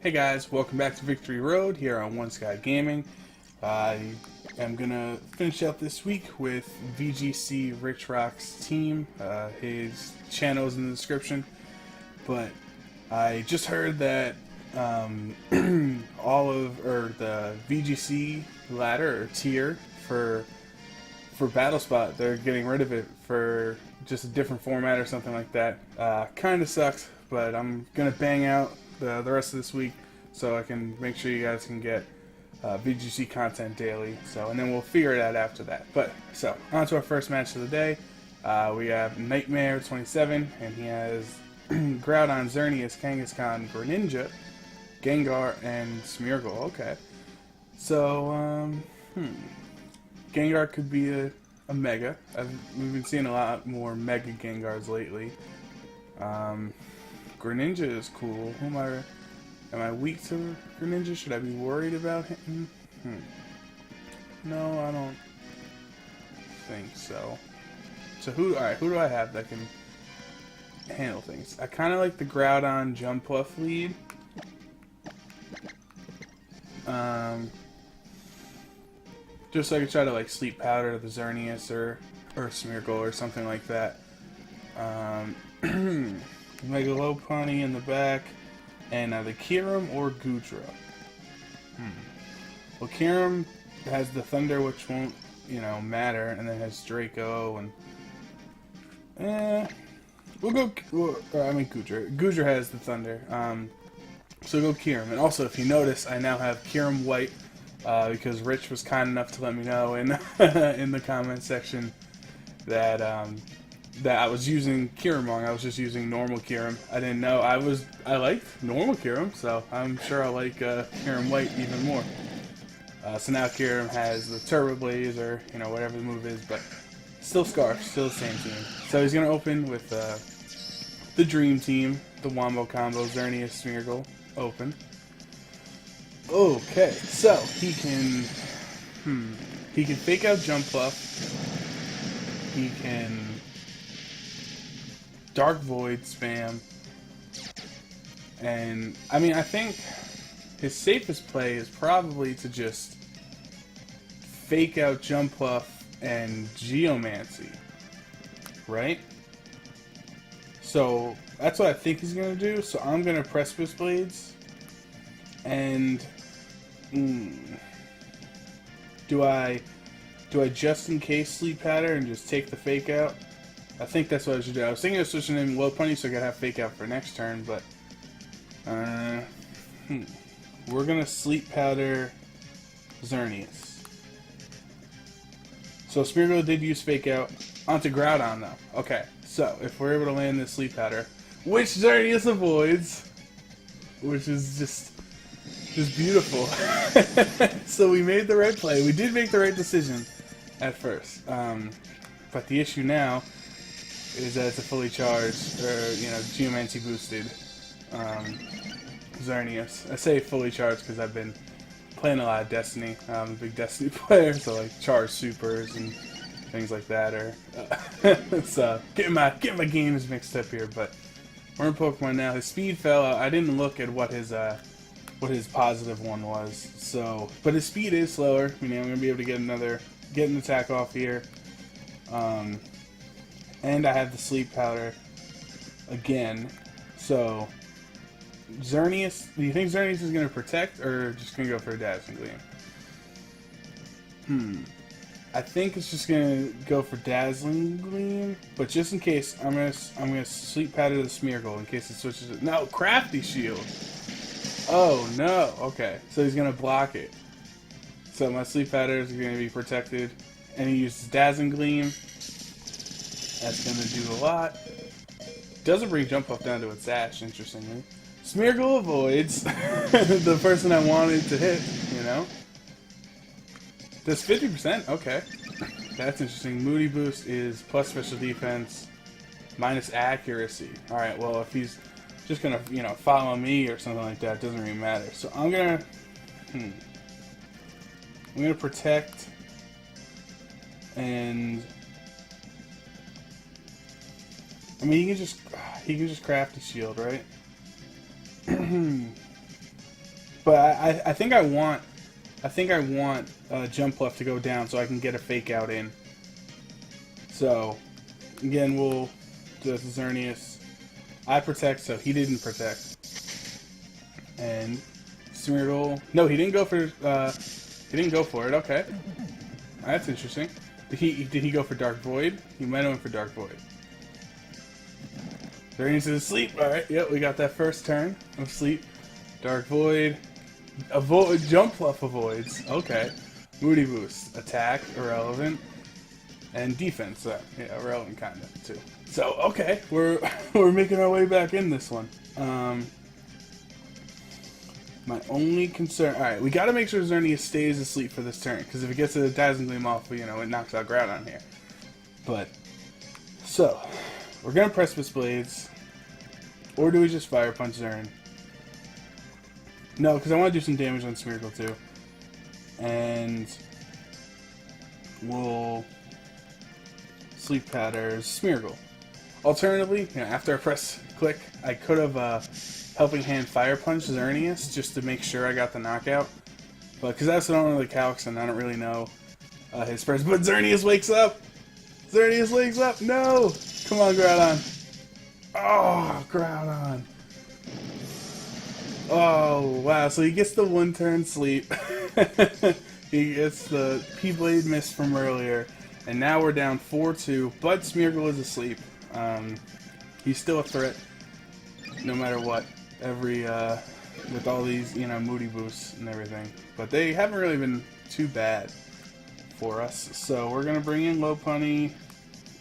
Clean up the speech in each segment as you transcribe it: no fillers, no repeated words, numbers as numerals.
Hey guys, welcome back to Victory Road here on One Sky Gaming. I am gonna finish out this week with VGCRichRock's team. His channel is in the description, but I just heard that the VGC ladder or tier for Battle Spot, they're getting rid of it for just a different format or something like that. Kind of sucks, but I'm gonna bang out the rest of this week so I can make sure you guys can get VGC content daily. So, and then we'll figure it out after that. But so on to our first match of the day. We have Nightmare 27, and he has Groudon, Xerneas, Kangaskhan, Greninja, Gengar, and Smeargle. Okay, so Gengar could be a Mega. We've been seeing a lot more Mega Gengars lately. Greninja is cool. Am I weak to Greninja? Should I be worried about him? No, I don't think so. So who do I have that can handle things? I kind of like the Groudon Jumpluff lead. Just so I could try to like Sleep Powder the Xerneas or Smeargle or something like that. Mega Lopunny in the back, and either Kyurem or Goodra. Well, Kyurem has the Thunder, which won't, matter, and then has Draco, and we'll go. Goodra. Goodra has the Thunder. So go Kyurem. And also, if you notice, I now have Kyurem White because Rich was kind enough to let me know in in the comment section that that I was using Kyurem wrong. I was just using normal Kyurem. I didn't know I liked normal Kyurem, so I'm sure I'll like Kyurem White even more. So now Kyurem has the Turbo Blaze or whatever the move is, but still Scarf, still the same team. So he's gonna open with the Dream Team, the Wombo Combo, Xerneas, Smeargle, open. Okay, so he can fake out Jumpluff. He can Dark Void spam, and I think his safest play is probably to just fake out Jumpluff and Geomancy, right? So that's what I think he's gonna do. So I'm gonna Precipice Blades, and do I just in case Sleep Powder and just take the fake out? I think that's what I should do. I was thinking of switching in Lopunny so I could have fake out for next turn, but we're gonna Sleep Powder Xerneas. So Smeargle did use fake out onto Groudon though. Okay, so if we're able to land this Sleep Powder, which Xerneas avoids, which is just beautiful. So we made the right play. We did make the right decision at first, but the issue now is that it's a fully charged, or Geomancy boosted Xerneas. I say fully charged because I've been playing a lot of Destiny. I'm a big Destiny player, so like charged supers and things like that. Or so getting my games mixed up here. But we're in Pokemon now. His speed fell out. I didn't look at what his positive one was. So, but his speed is slower. I'm gonna be able to get an attack off here. And I have the Sleep Powder again. So, Xerneas, do you think Xerneas is going to protect or just going to go for a Dazzling Gleam? I think it's just going to go for Dazzling Gleam, but just in case, I'm going to Sleep Powder the Smeargle in case it switches it. No, Crafty Shield. Oh no. Okay, so he's going to block it. So my Sleep Powder is going to be protected, and he uses Dazzling Gleam. That's going to do a lot. Doesn't bring Jump Up down to its Ash, interestingly. Smeargle avoids the person I wanted to hit, Does 50%? Okay. That's interesting. Moody Boost is plus special defense, minus accuracy. Alright, well, if he's just going to, follow me or something like that, it doesn't really matter. So I'm going to... I'm going to protect, and... he can just craft a shield, right? But I think I want jump left to go down so I can get a fake out in. So again, we'll do this Xerneas. I protect, so he didn't protect. And Smeargle. No, he didn't go for. He didn't go for it. Okay, that's interesting. Did he go for Dark Void? He might have went for Dark Void. Xerneas is asleep. All right. Yep, we got that first turn of sleep. Dark Void. Jump Fluff avoids. Okay. Moody Boost. Attack, irrelevant. And defense, yeah, irrelevant kind of, too. So, okay, we're making our way back in this one. My only concern... Alright, we gotta make sure Xerneas stays asleep for this turn, because if it gets a Dazzling Gleam off, you know, it knocks out Groudon here. But, so, we're gonna Precipice Blades, or do we just Fire Punch Xern? No, because I want to do some damage on Smeargle too. And we'll Sleep Powder Smeargle. Alternatively, you know, after I press click, I could have Helping Hand Fire Punch Xerneas just to make sure I got the knockout. But because that's not really Calix and I don't really know his first. But Xerneas wakes up! Xerneas wakes up! No! Come on, Groudon. Oh, Groudon. Oh, wow, so he gets the one-turn sleep. He gets the P-Blade miss from earlier. And now we're down 4-2, but Smeargle is asleep. He's still a threat, no matter what. With all these, you know, Moody Boosts and everything. But they haven't really been too bad for us. So we're going to bring in Lopunny,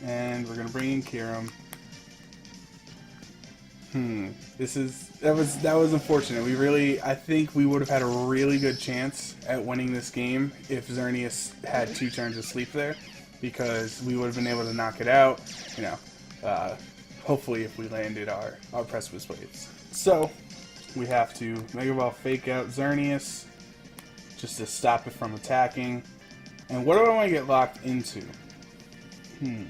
and we're going to bring in Kyurem. That was unfortunate. I think we would have had a really good chance at winning this game if Xerneas had 2 turns of sleep there, because we would have been able to knock it out, you know, hopefully if we landed our Precipice Blades. So, we have to Mega Ball Fake Out Xerneas, just to stop it from attacking. And what do I want to get locked into? I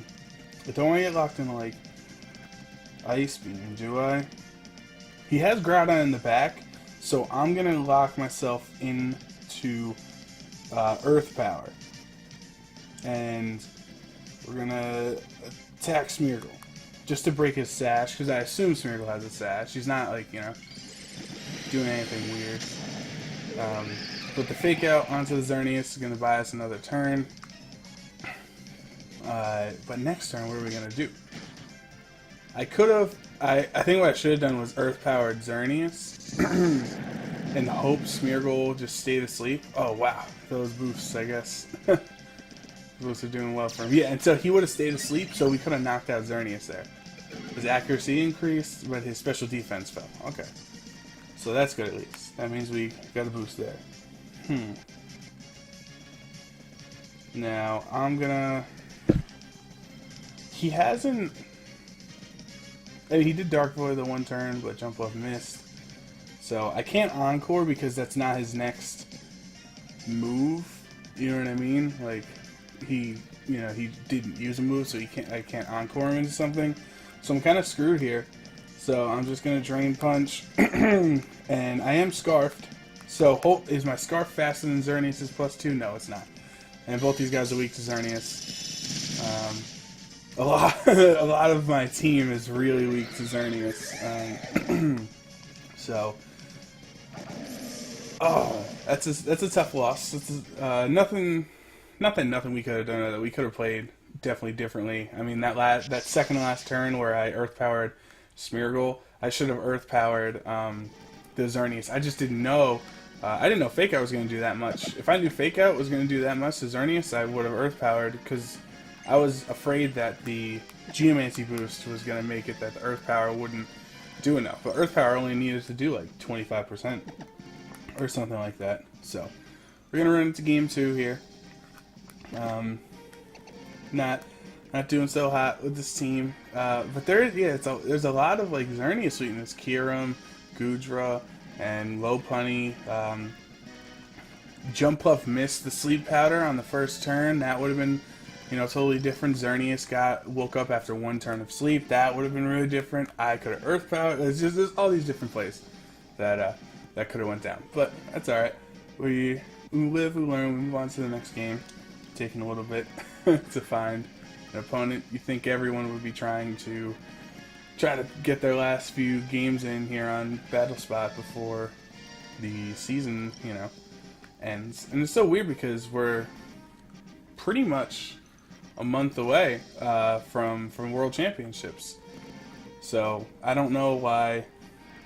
don't want to get locked into, like, Ice Beam, do I? He has Groudon in the back, so I'm going to lock myself into Earth Power. And we're going to attack Smeargle, just to break his sash, because I assume Smeargle has a sash. He's not, like, you know, doing anything weird. But the Fake Out onto the Xerneas is going to buy us another turn. But next turn, what are we going to do? I could have... I think what I should have done was Earth-powered Xerneas and hope Smeargle just stayed asleep. Oh, wow. Those boosts, I guess. Boosts are doing well for him. Yeah, and so he would have stayed asleep, so we could have knocked out Xerneas there. His accuracy increased, but his special defense fell. Okay. So that's good at least. That means we got a boost there. Now, I'm gonna... He hasn't... I mean, he did Dark Void the one turn, but Jump Left missed. So I can't Encore because that's not his next move. You know what I mean? Like, he didn't use a move, so I can't Encore him into something. So I'm kind of screwed here. So I'm just gonna Drain Punch, and I am Scarfed. So is my Scarf faster than Xerneas' +2? No, it's not. And both these guys are weak to Xerneas. A lot of my team is really weak to Xerneas. So, that's a tough loss. It's nothing we could have done. That we could have played definitely differently. I mean, that second to last turn where I Earth powered Smeargle, I should have Earth powered the Xerneas. I just didn't know. I didn't know Fake Out was going to do that much. If I knew Fake Out was going to do that much to Xerneas, I would have Earth powered, because I was afraid that the Geomancy boost was going to make it that the Earth Power wouldn't do enough. But Earth Power only needed to do like 25% or something like that. So we're going to run into Game 2 here. Not doing so hot with this team. But there's a lot of like Xerneas sweetness. Kyurem, Goodra, and Lopunny. Jumpluff missed the Sleep Powder on the first turn. That would have been, you know, totally different. Xerneas woke up after one turn of sleep. That would have been really different. I could have Earth Power. There's all these different plays that that could have went down. But that's alright. We live, we learn, we move on to the next game. Taking a little bit to find an opponent. You think everyone would be trying to get their last few games in here on Battle Spot before the season, you know, ends. And it's so weird because we're pretty much a month away from World Championships. So I don't know why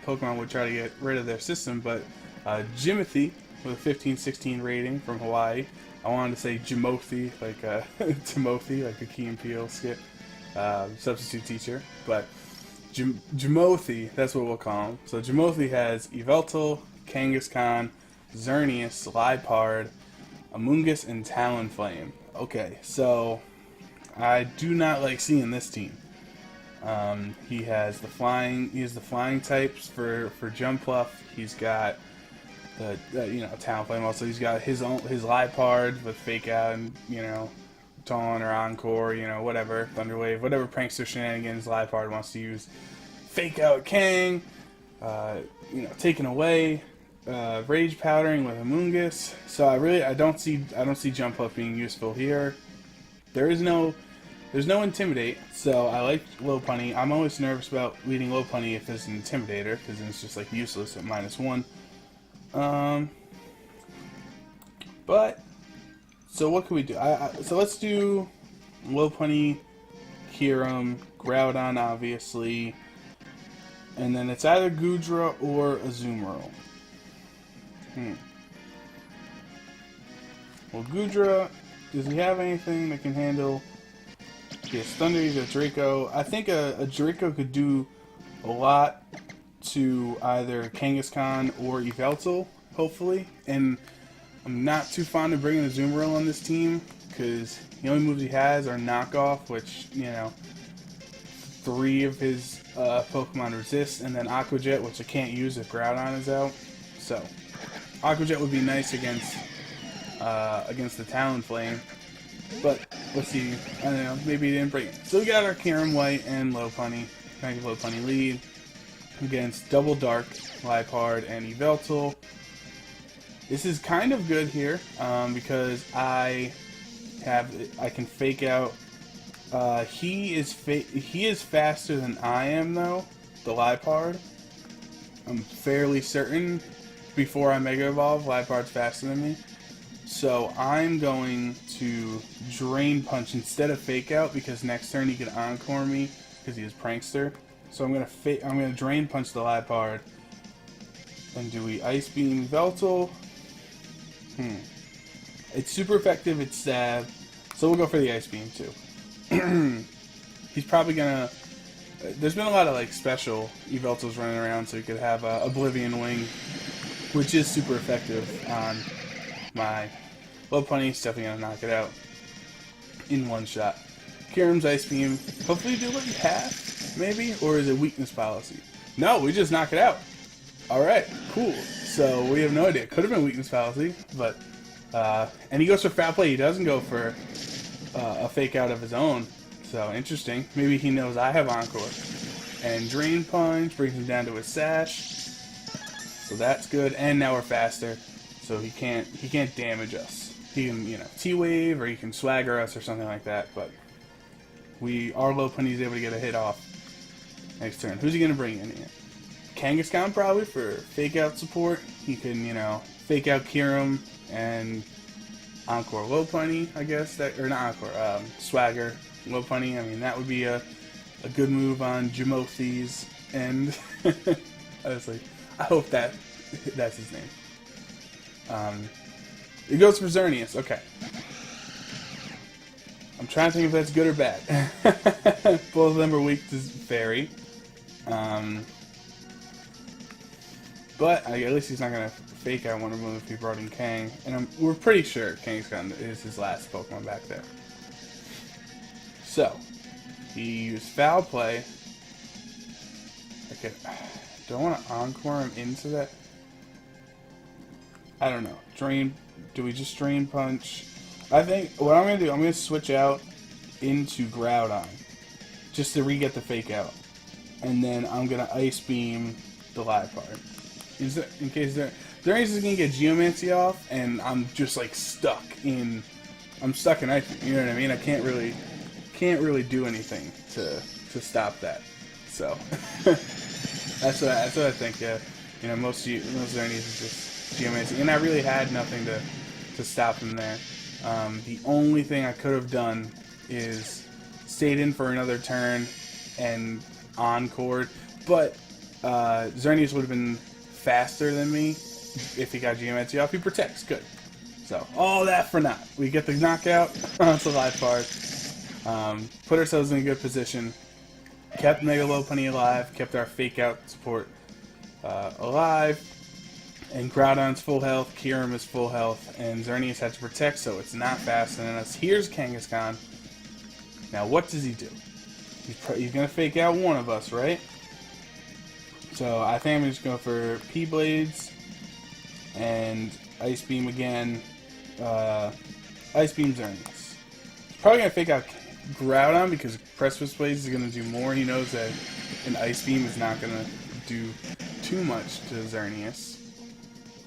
Pokemon would try to get rid of their system, but Jimothy with a 15-16 rating from Hawaii. I wanted to say Jimothy, like Timothy, like a Key and Peele skit, substitute teacher, but Jimothy, that's what we'll call him. So Jimothy has Yveltal, Kangaskhan, Xerneas, Liepard, Amoonguss, and Talonflame. Okay, so I do not like seeing this team. He has the flying types for Jumpluff. He's got the Talonflame. Also, he's got his Liepard with Fake Out and Taunt or Encore, whatever, Thunderwave, whatever prankster shenanigans Liepard wants to use. Fake Out Kang, taking away Rage Powdering with Amoonguss. So I don't see Jumpluff being useful here. There's no Intimidate, so I like Lopunny. I'm always nervous about leading Lopunny if it's an Intimidator, because then it's just like useless at -1. But so what can we do? So let's do Lopunny, Kyurem, Groudon, obviously, and then it's either Goodra or Azumarill. Well, Goodra, does he have anything that can handle? He has Thunder, he's a Draco. I think a Draco could do a lot to either Kangaskhan or Yveltal, hopefully. And I'm not too fond of bringing a Azumarill on this team, because the only moves he has are Knockoff, which, 3 of his Pokemon resist, and then Aqua Jet, which I can't use if Groudon is out. So, Aqua Jet would be nice against the Talonflame. But let's see, I don't know, maybe he didn't bring it. So we got our Kyurem White and Lopunny. Trying to give Lopunny lead against Double Dark, Liepard, and Yveltal. This is kind of good here because I can Fake Out. He is faster than I am though, the Liepard. I'm fairly certain before I Mega Evolve, Liepard's faster than me. So I'm going to Drain Punch instead of Fake Out, because next turn he can Encore me because he is Prankster. So I'm gonna Drain Punch the Liepard. And do we Ice Beam Yveltal? It's super effective. It's stab. So we'll go for the Ice Beam too. He's probably gonna. There's been a lot of like special Yveltals running around, so you could have Oblivion Wing, which is super effective on my Lopunny. Is definitely gonna knock it out in one shot. Kyurem's Ice Beam. Hopefully do like half, maybe, or is it weakness policy? No, we just knock it out. All right, cool. So we have no idea. Could have been weakness policy, but and he goes for Foul Play. He doesn't go for a Fake Out of his own. So interesting. Maybe he knows I have Encore. And Drain Punch brings him down to his Sash. So that's good. And now we're faster, so he can't damage us. He can T-Wave, or he can Swagger us or something like that. But our Lopunny is able to get a hit off next turn. Who's he gonna bring in here? Kangaskhan probably for Fake Out support. He can Fake Out Kyurem and Encore Lopunny, I guess, or not Encore, Swagger Lopunny. I mean, that would be a good move on Jimothy's end. Honestly, I hope that's his name. It goes for Xerneas. Okay. I'm trying to think if that's good or bad. Both of them are weak to Fairy. But at least he's not going to Fake Out one of them if he brought in Kang. And we're pretty sure Kangaskhan is his last Pokemon back there. So, he used Foul Play. Do I want to Encore him into that? I don't know. Do we just Drain Punch? I think what I'm going to do, I'm going to switch out into Groudon just to re-get the Fake Out. And then I'm going to Ice Beam the Liepard. in case Xerneas is gonna get Geomancy off, and I'm just like stuck in ice beam. You know what I mean? I can't really do anything to stop that. So that's what I think. Yeah, you know, most Xerneas is just Geomancy, and I really had nothing to stop him there. The only thing I could have done is stayed in for another turn and encored, but Xerneas would have been faster than me if he got Geomancy off. He protects, good. So, all that for naught. We get the knockout on the live part, put ourselves in a good position, kept Mega Lopunny alive, kept our fake out support alive, and Groudon's full health, Kyurem is full health, and Xerneas had to protect, so it's not faster than us. Here's Kangaskhan. Now, what does he do? He's going to fake out one of us, right? So I think I'm just going for P-Blades and Ice Beam again. Ice Beam Xerneas. He's probably going to fake out Groudon because Precipice Blades is going to do more. He knows that an Ice Beam is not going to do too much to Xerneas.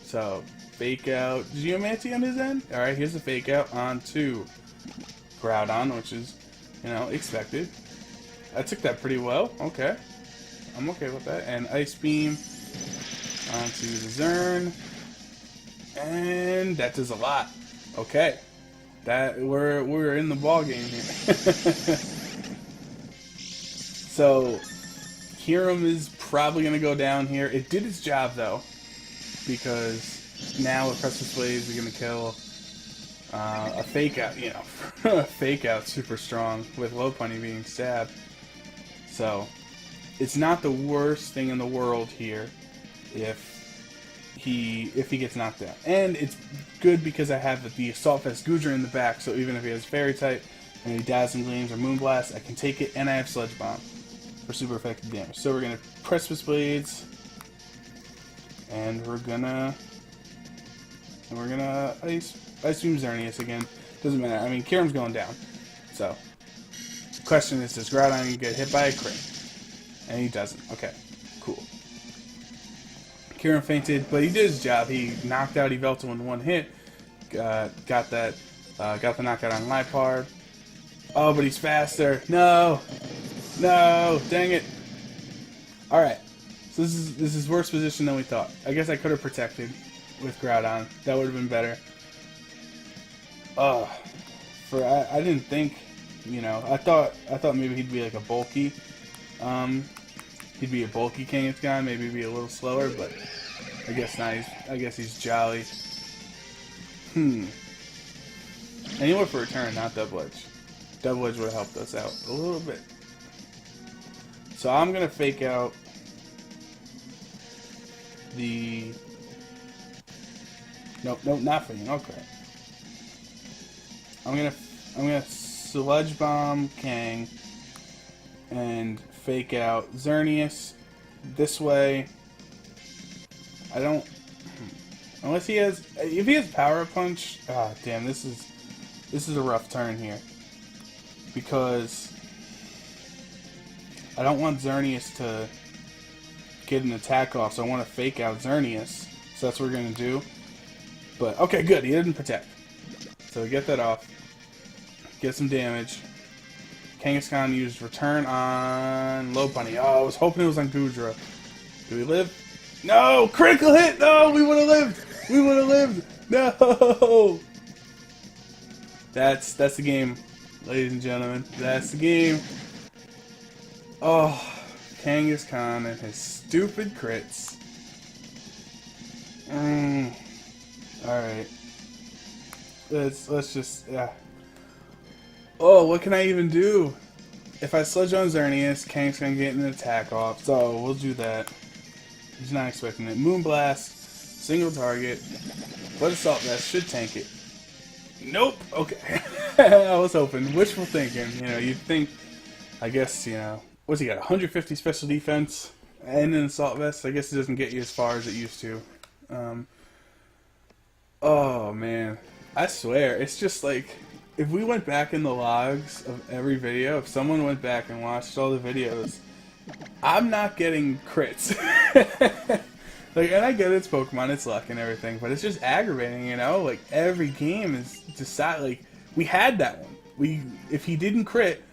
So fake out Geomancy on his end. Alright, here's the fake out onto Groudon, which is, you know, expected. I took that pretty well. Okay. I'm okay with that. And Ice Beam onto the Zern. And that does a lot. Okay. That we're in the ball game here. So Kyurem is probably gonna go down here. It did its job though, because now with Precipice Blades we're gonna kill a fake out, you know, a fake out super strong with Lopunny being stabbed. So it's not the worst thing in the world here if he gets knocked out. And it's good because I have the Assault Vest Goodra in the back, so even if he has Fairy type and he Dazzling Gleams or Moonblast, I can take it, and I have Sludge Bomb for super effective damage. So we're gonna Precipice Blades, and we're gonna Ice Beam Xerneas again. Doesn't matter. I mean, Kyurem's going down. So question is, does Groudon get hit by a crit? And he doesn't. Okay, cool. Kyurem fainted, but he did his job. He knocked out Yveltal in one hit. Got the knockout on Liepard. Oh, but he's faster. No, dang it. All right, so this is worse position than we thought. I guess I could have protected with Groudon. That would have been better. I didn't think, you know, I thought maybe he'd be like a bulky. He'd be a bulky Kangaskhan, maybe be a little slower, but I guess not. I guess he's jolly. And he went for a turn, not Double Edge. Double Edge would have helped us out a little bit. So I'm gonna fake out the. Nope, not faking. Okay. I'm gonna Sludge Bomb Kang and fake out Xerneas this way. I don't, unless he has, if he has Power Punch. Ah, damn, this is a rough turn here, because I don't want Xerneas to get an attack off, so I want to fake out Xerneas. So that's what we're gonna do. But okay, good, he didn't protect, so we get that off. Get some damage. Kangaskhan used Return on Lopunny. Oh, I was hoping it was on Goodra. Do we live? No! Critical hit! No! We would have lived! We would have lived! No! That's the game, ladies and gentlemen. That's the game. Oh, Kangaskhan and his stupid crits. Alright. Let's just, yeah. Oh, what can I even do? If I Sludge on Xerneas, Kang's gonna get an attack off, so we'll do that. He's not expecting it. Moonblast, single target, but Assault Vest should tank it. Nope. Okay. I was hoping. Wishful thinking. You know, you'd think, I guess, you know, what's he got? 150 special defense and an Assault Vest. I guess it doesn't get you as far as it used to. Oh man, I swear, it's just like, if we went back in the logs of every video, if someone went back and watched all the videos, I'm not getting crits. Like, and I get it's Pokemon, it's luck and everything, but it's just aggravating, you know? Like, every game is decide. Like, we had that one. If he didn't crit,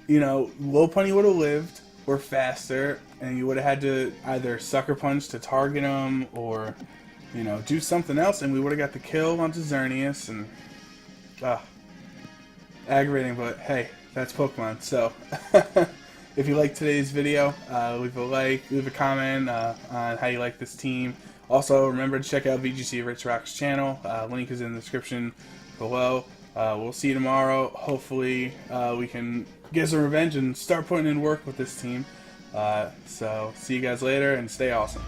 you know, Lopunny would have lived or faster, and you would have had to either Sucker Punch to target him or, you know, do something else, and we would have got the kill onto Xerneas, and aggravating, but hey, that's Pokemon. So, if you liked today's video, leave a like, leave a comment on how you like this team. Also, remember to check out VGCRichRock's channel. Link is in the description below. We'll see you tomorrow. Hopefully, we can get some revenge and start putting in work with this team. So, see you guys later, and stay awesome.